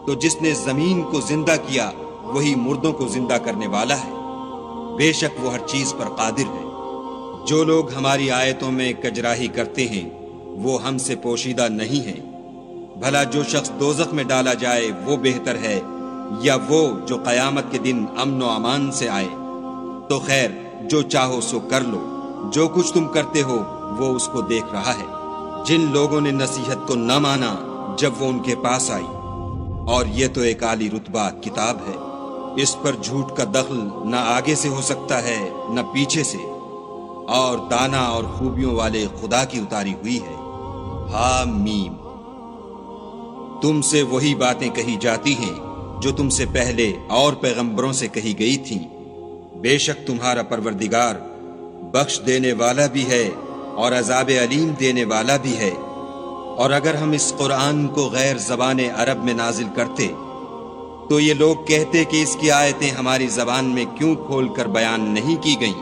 تو جس نے زمین کو زندہ کیا وہی مردوں کو زندہ کرنے والا ہے، بے شک وہ ہر چیز پر قادر ہے۔ جو لوگ ہماری آیتوں میں کجراہی کرتے ہیں وہ ہم سے پوشیدہ نہیں ہیں۔ بھلا جو شخص دوزخ میں ڈالا جائے وہ بہتر ہے یا وہ جو قیامت کے دن امن و امان سے آئے؟ تو خیر جو چاہو سو کر لو، جو کچھ تم کرتے ہو وہ اس کو دیکھ رہا ہے۔ جن لوگوں نے نصیحت کو نہ مانا جب وہ ان کے پاس آئی، اور یہ تو ایک عالی رتبہ کتاب ہے، اس پر جھوٹ کا دخل نہ آگے سے ہو سکتا ہے نہ پیچھے سے، اور دانا اور خوبیوں والے خدا کی اتاری ہوئی ہے۔ حامیم۔ تم سے وہی باتیں کہی جاتی ہیں جو تم سے پہلے اور پیغمبروں سے کہی گئی تھیں، بے شک تمہارا پروردگار بخش دینے والا بھی ہے اور عذاب علیم دینے والا بھی ہے۔ اور اگر ہم اس قرآن کو غیر زبان عرب میں نازل کرتے تو یہ لوگ کہتے کہ اس کی آیتیں ہماری زبان میں کیوں کھول کر بیان نہیں کی گئیں؟